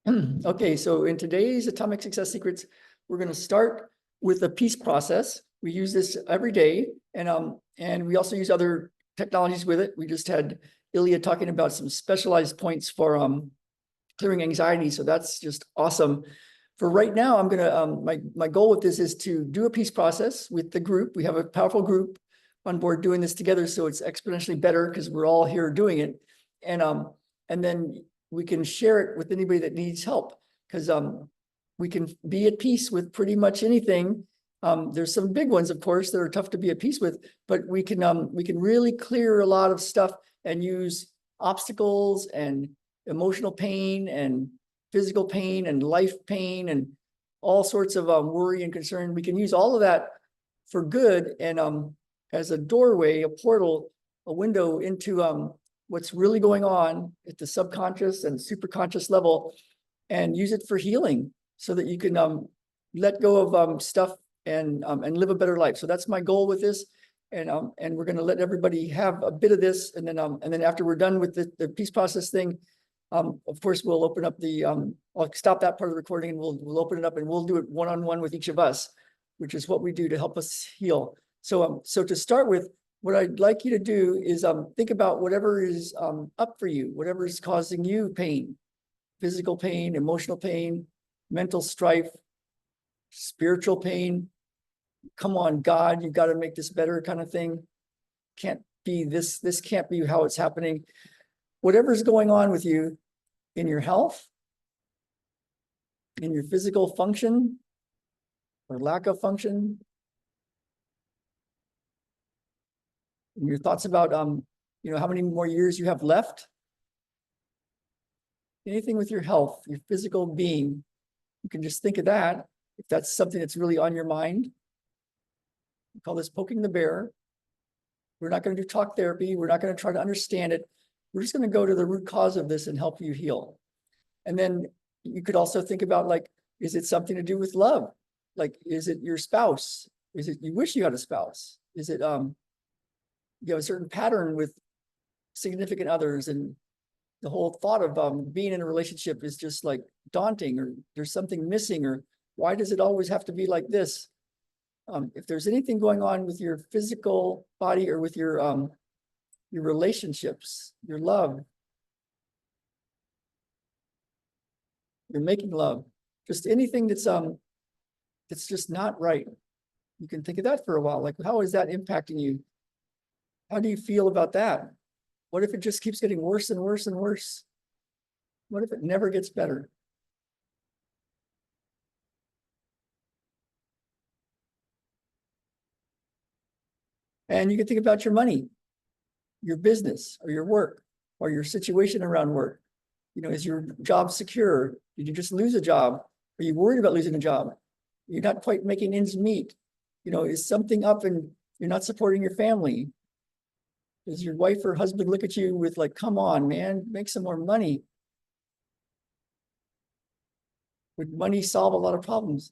Okay, so in today's Atomic Success Secrets, we're going to start with the peace process. We use this every day, and we also use other technologies with it. We just had Ilya talking about some specialized points for clearing anxiety, so that's just awesome. For right now, I'm gonna my goal with this is to do a peace process with the group. We have a powerful group on board doing this together, so it's exponentially better because we're all here doing it, and then we can share it with anybody that needs help, because we can be at peace with pretty much anything. There's some big ones, of course, that are tough to be at peace with, but we can really clear a lot of stuff and use obstacles and emotional pain and physical pain and life pain and all sorts of worry and concern. We can use all of that for good and as a doorway, a portal, a window into what's really going on at the subconscious and superconscious level, and use it for healing so that you can let go of stuff and live a better life. So that's my goal with this. And we're going to let everybody have a bit of this. And then after we're done with the peace process thing, of course, we'll open up I'll stop that part of the recording and we'll open it up and we'll do it one-on-one with each of us, which is what we do to help us heal. So to start with, what I'd like you to do is think about whatever is up for you, whatever is causing you pain, physical pain, emotional pain, mental strife, spiritual pain. Come on, God, you've got to make this better kind of thing. Can't be this can't be how it's happening. Whatever's going on with you in your health, in your physical function or lack of function, and your thoughts about how many more years you have left. Anything with your health, your physical being, you can just think of that. If that's something that's really on your mind, we call this poking the bear. We're not going to do talk therapy. We're not going to try to understand it. We're just going to go to the root cause of this and help you heal. And then you could also think about, like, is it something to do with love? Like, is it your spouse? Is it you wish you had a spouse? Is it you have a certain pattern with significant others, and the whole thought of being in a relationship is just like daunting, or there's something missing, or why does it always have to be like this? If there's anything going on with your physical body or with your relationships, your love, you're making love, just anything that's just not right. You can think of that for a while. Like, how is that impacting you? How do you feel about that? What if it just keeps getting worse and worse and worse? What if it never gets better? And you can think about your money, your business, or your work, or your situation around work. Is your job secure? Did you just lose a job? Are you worried about losing a job? You're not quite making ends meet. Is something up and you're not supporting your family? Does your wife or husband look at you with, like, come on, man, make some more money? Would money solve a lot of problems?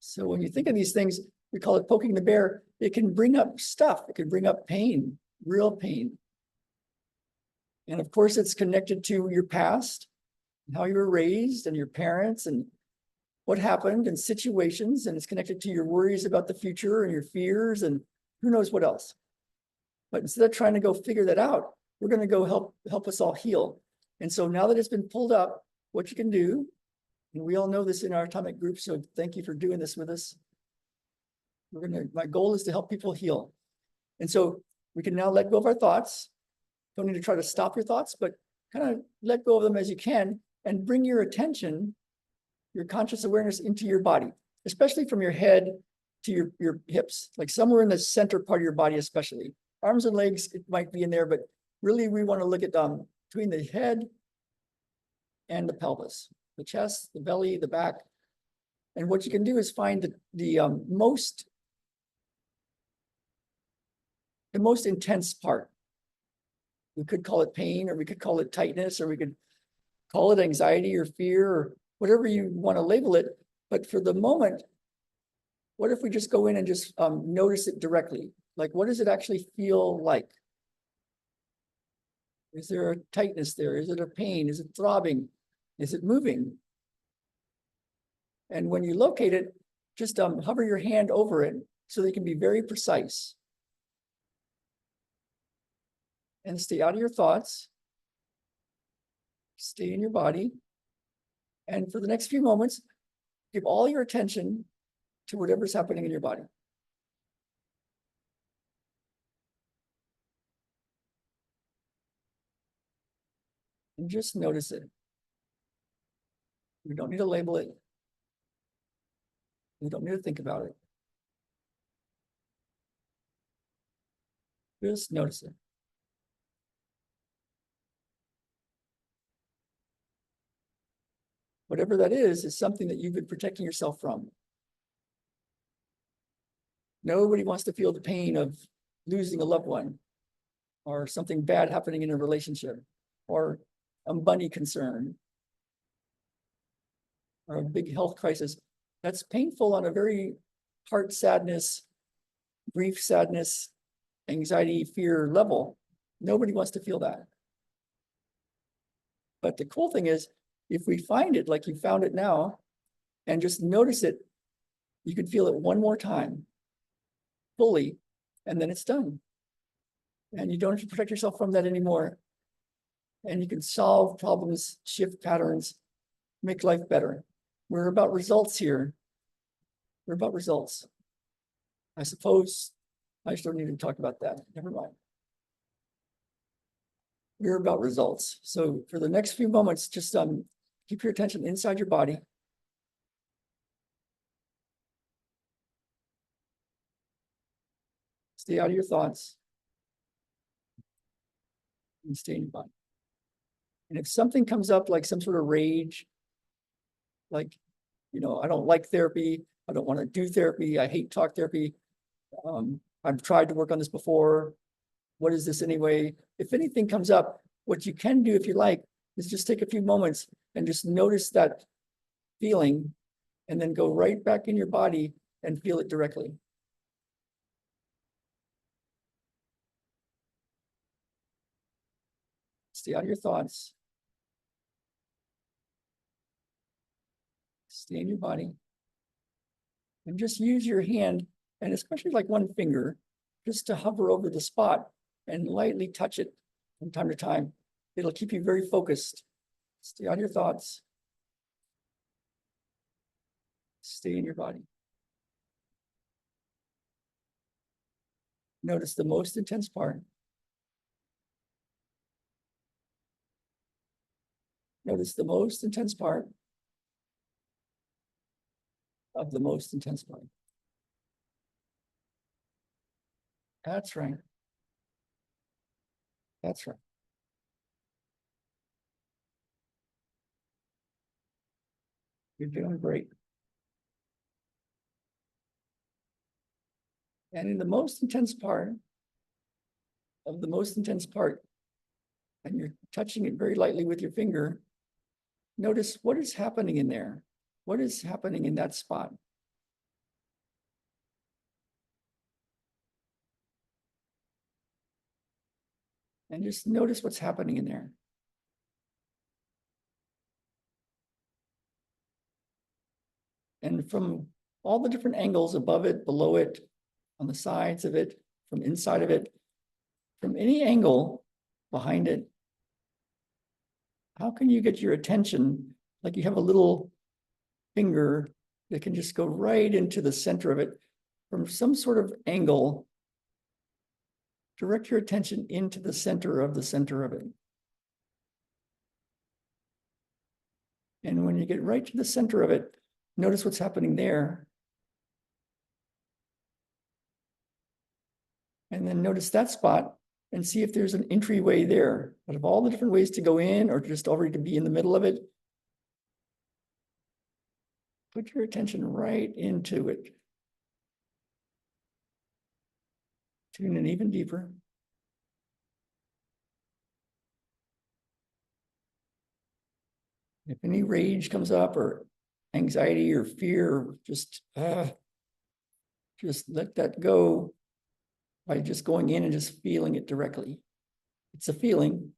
So when you think of these things, we call it poking the bear. It can bring up stuff. It can bring up pain, real pain. And of course, it's connected to your past, how you were raised, and your parents, and what happened, and situations. And it's connected to your worries about the future and your fears, and who knows what else. But instead of trying to go figure that out, we're going to go help us all heal. And so now that it's been pulled up, what you can do, and we all know this in our atomic group, so thank you for doing this with us. My goal is to help people heal. And so we can now let go of our thoughts. Don't need to try to stop your thoughts, but kind of let go of them as you can, and bring your attention, your conscious awareness, into your body, especially from your head to your hips, like somewhere in the center part of your body, especially. Arms and legs, it might be in there, but really we want to look at between the head and the pelvis, the chest, the belly, the back. And what you can do is find the most intense part. We could call it pain, or we could call it tightness, or we could call it anxiety or fear, or whatever you want to label it. But for the moment, what if we just go in and just notice it directly? Like, what does it actually feel like? Is there a tightness there? Is it a pain? Is it throbbing? Is it moving? And when you locate it, just hover your hand over it so they can be very precise. And stay out of your thoughts. Stay in your body. And for the next few moments, give all your attention to whatever's happening in your body. And just notice it. We don't need to label it. We don't need to think about it. Just notice it. Whatever that is something that you've been protecting yourself from. Nobody wants to feel the pain of losing a loved one or something bad happening in a relationship or a money concern or a big health crisis. That's painful on a very heart sadness, grief sadness, anxiety, fear level. Nobody wants to feel that. But the cool thing is, if we find it like you found it now and just notice it, you can feel it one more time fully, and then it's done. And you don't have to protect yourself from that anymore. And you can solve problems, shift patterns, make life better. We're about results here. We're about results. I suppose I still need to talk about that. Never mind. We're about results. So for the next few moments, just keep your attention inside your body. Stay out of your thoughts. And stay in your body. And if something comes up like some sort of rage, like, I don't like therapy, I don't want to do therapy, I hate talk therapy, I've tried to work on this before, what is this anyway? If anything comes up, what you can do if you like is just take a few moments and just notice that feeling and then go right back in your body and feel it directly. Stay out of your thoughts. Stay in your body. And just use your hand, and especially like one finger, just to hover over the spot and lightly touch it from time to time. It'll keep you very focused. Stay out of your thoughts. Stay in your body. Notice the most intense part. Notice the most intense part of the most intense part. That's right. That's right. You're doing great. And in the most intense part of the most intense part, and you're touching it very lightly with your finger, notice what is happening in there. What is happening in that spot? And just notice what's happening in there. And from all the different angles above it, below it, on the sides of it, from inside of it, from any angle behind it, how can you get your attention like you have a little finger that can just go right into the center of it from some sort of angle? Direct your attention into the center of it. And when you get right to the center of it, notice what's happening there. And then notice that spot and see if there's an entryway there. Out of all the different ways to go in or just already to be in the middle of it, put your attention right into it. Tune in even deeper. If any rage comes up or anxiety or fear, just let that go by just going in and just feeling it directly. It's a feeling,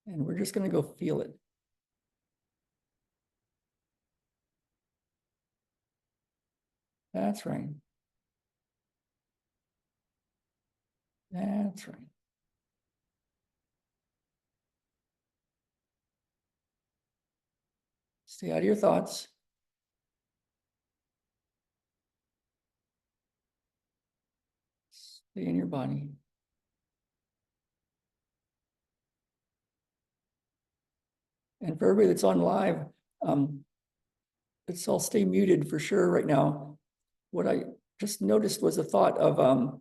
And we're just going to go feel it. That's right. That's right. Stay out of your thoughts. Stay in your body. And for everybody that's on live, let's all stay muted for sure right now. What I just noticed was a thought of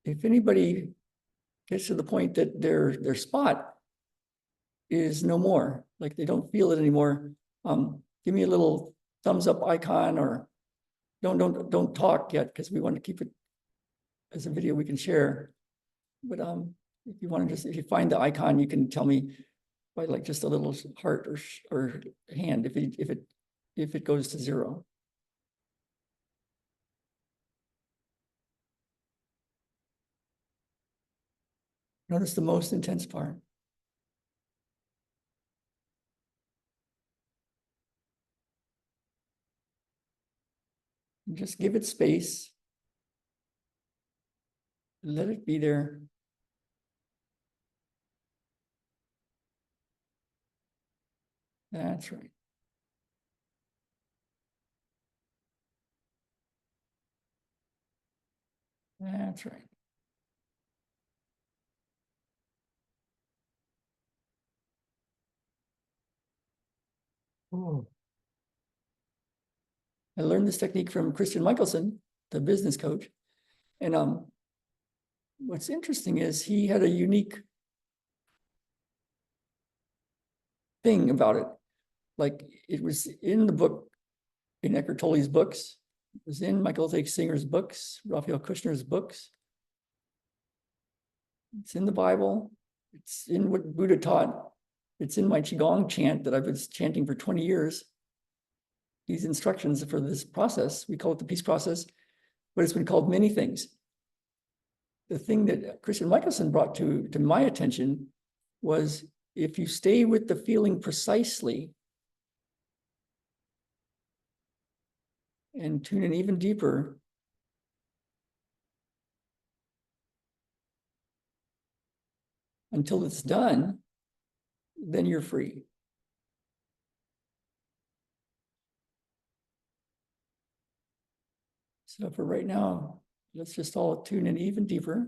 if anybody gets to the point that their spot is no more, like they don't feel it anymore, give me a little thumbs up icon, or don't talk yet, because we want to keep it as a video we can share. But if you want to if you find the icon, you can tell me by like just a little heart or hand if it goes to 0. Notice the most intense part. And just give it space. Let it be there. That's right. That's right. Oh. I learned this technique from Christian Michelson, the business coach. And what's interesting is he had a unique thing about it. Like, it was in the book, in Eckhart Tolle's books, it was in Michael H. Singer's books, Raphael Kushner's books. It's in the Bible. It's in what Buddha taught. It's in my Qigong chant that I've been chanting for 20 years. These instructions for this process, we call it the peace process, but it's been called many things. The thing that Christian Michelson brought to my attention was, if you stay with the feeling precisely and tune in even deeper, until it's done, then you're free. So for right now, let's just all tune in even deeper.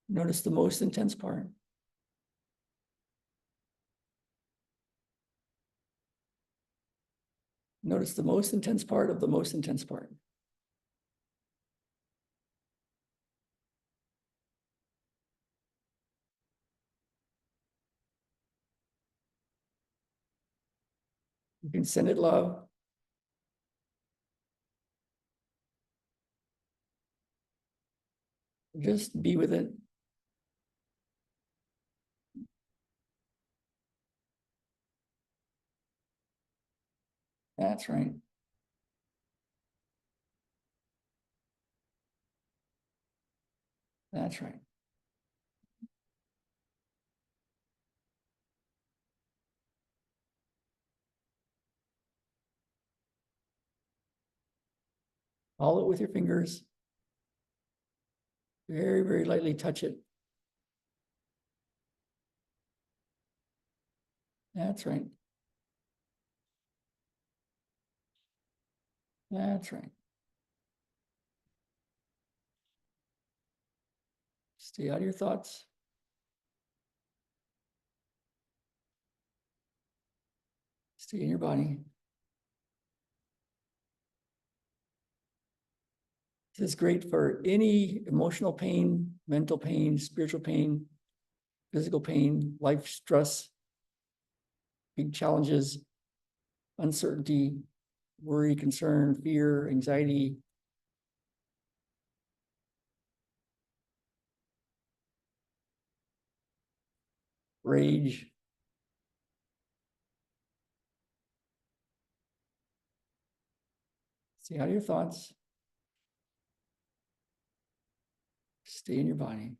Notice the most intense part. Notice the most intense part of the most intense part. You can send it love. Just be with it. That's right. That's right. Follow it with your fingers. Very, very lightly touch it. That's right. That's right. Stay out of your thoughts. Stay in your body. This is great for any emotional pain, mental pain, spiritual pain, physical pain, life stress, big challenges, uncertainty, worry, concern, fear, anxiety. Rage. See out of your thoughts. Stay in your body.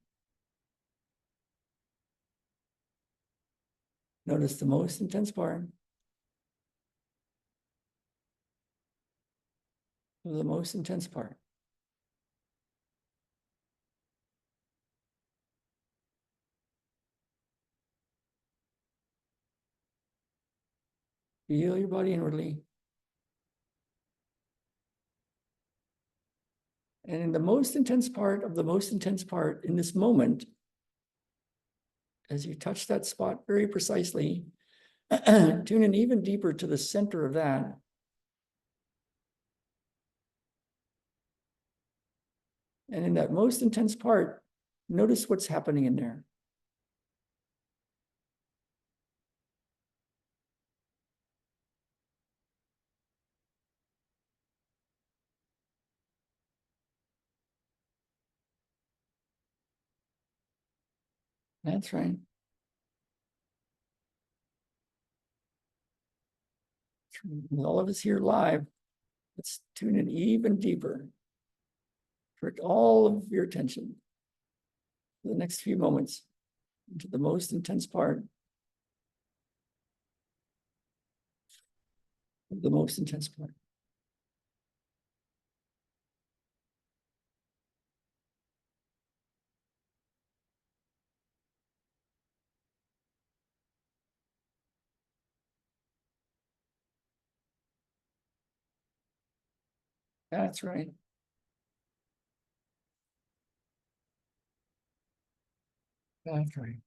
Notice the most intense part. The most intense part. Feel your body inwardly. And in the most intense part of the most intense part in this moment, as you touch that spot very precisely, tune in even deeper to the center of that. And in that most intense part, notice what's happening in there. That's right. With all of us here live, let's tune in even deeper. Direct all of your attention for the next few moments into the most intense part of the most intense part. That's right. That's right.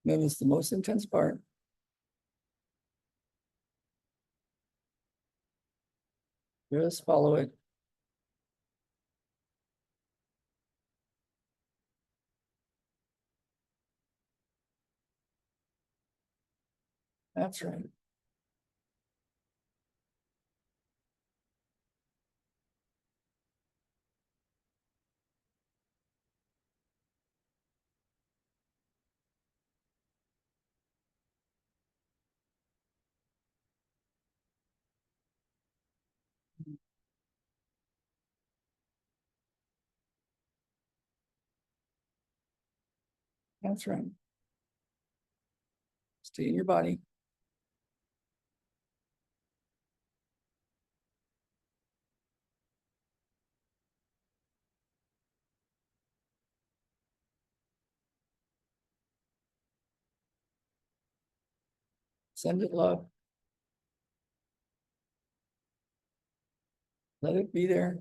Notice the most intense part. Just follow it. That's right. That's right. Stay in your body. Send it love. Let it be there.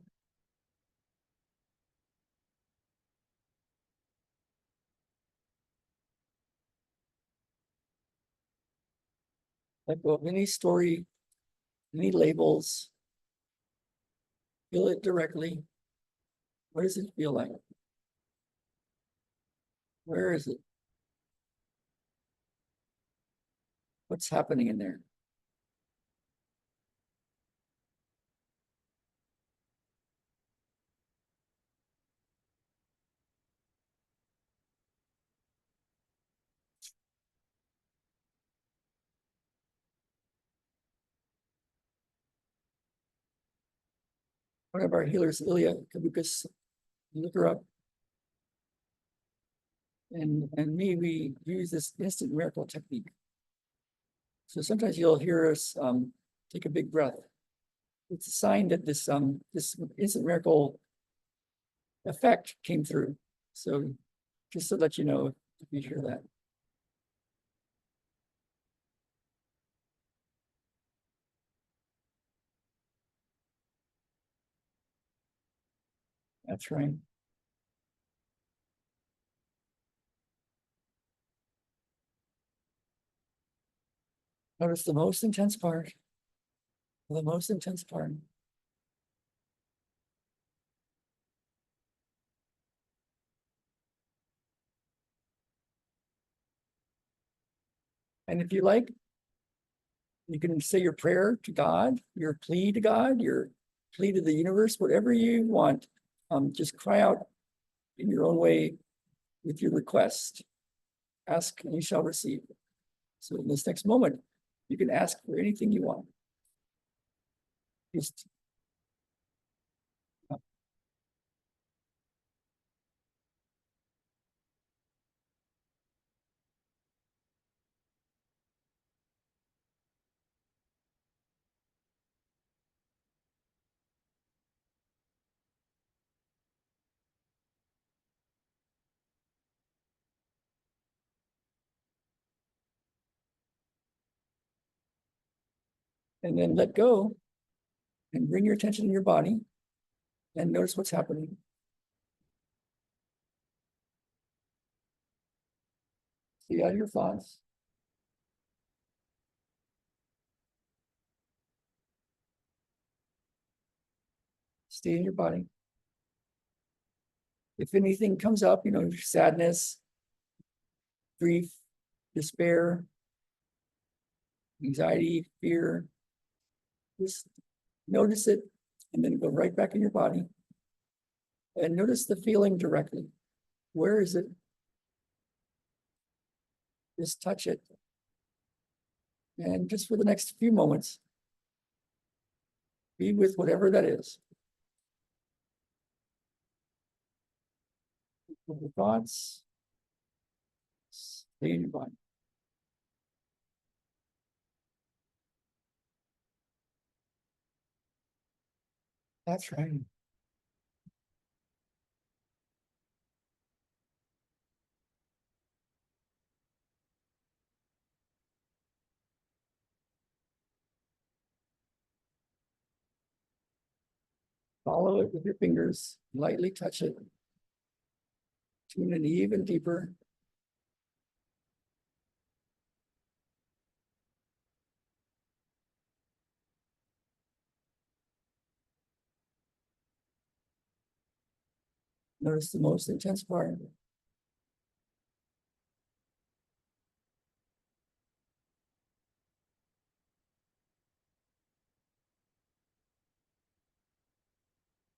Let go of any story, any labels. Feel it directly. What does it feel like? Where is it? What's happening in there? One of our healers, Ilya Kabukas, look her up. And me, we use this instant miracle technique. So sometimes you'll hear us take a big breath. It's a sign that this instant miracle effect came through. So just to let you know if you hear that. That's right. Notice the most intense part. The most intense part. And if you like, you can say your prayer to God, your plea to God, your plea to the universe, whatever you want. Just cry out in your own way with your request. Ask and you shall receive. So in this next moment, you can ask for anything you want. Just and then let go and bring your attention to your body and notice what's happening. See out your thoughts. Stay in your body. If anything comes up, sadness, grief, despair, anxiety, fear, just notice it and then go right back in your body and notice the feeling directly. Where is it? Just touch it. And just for the next few moments, be with whatever that is. With the thoughts, stay in your body. That's right. Follow it with your fingers, lightly touch it. Tune in even deeper. Notice the most intense part.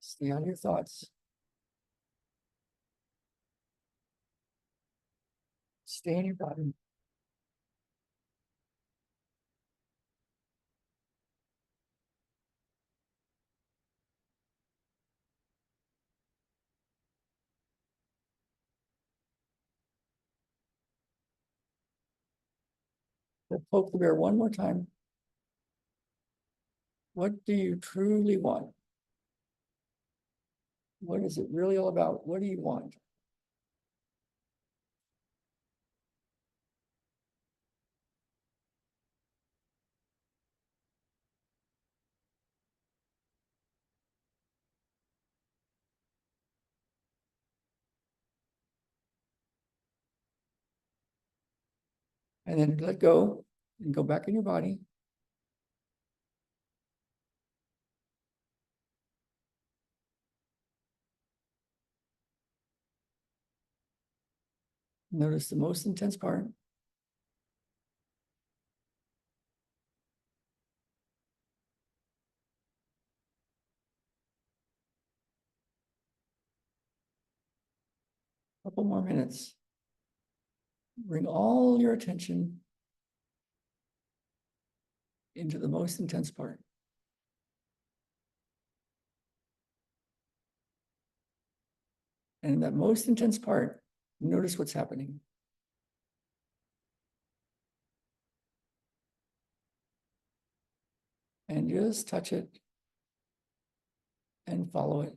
Stay on your thoughts. Stay in your body. We'll poke the bear one more time. What do you truly want? What is it really all about? What do you want? And then let go and go back in your body. Notice the most intense part. Couple more minutes. Bring all your attention into the most intense part. And in that most intense part, notice what's happening. And just touch it and follow it.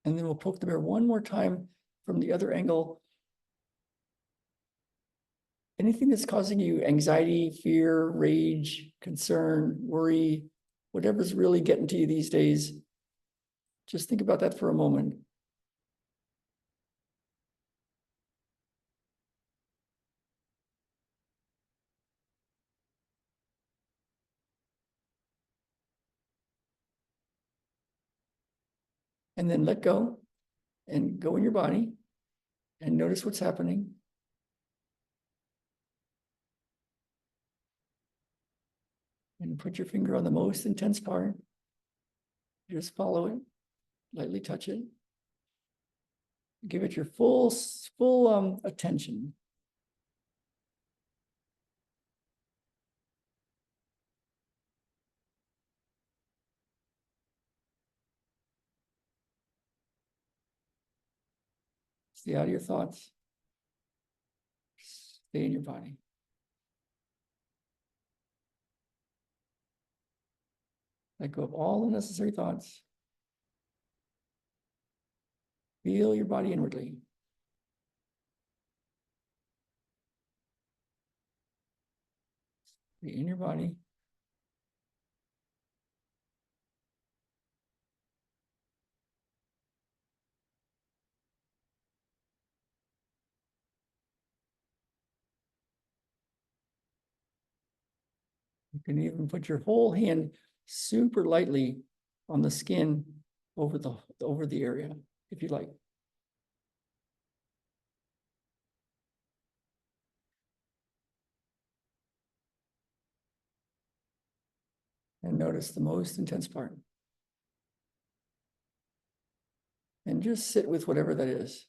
And then we'll poke the bear one more time from the other angle. Anything that's causing you anxiety, fear, rage, concern, worry, whatever's really getting to you these days, just think about that for a moment. and then let go and go in your body and notice what's happening. And put your finger on the most intense part. Just follow it, lightly touch it. Give it your full attention. Stay out of your thoughts. Stay in your body. Let go of all unnecessary thoughts. Feel your body inwardly. Be in your body. You can even put your whole hand super lightly on the skin over the area, if you like. And notice the most intense part. And just sit with whatever that is.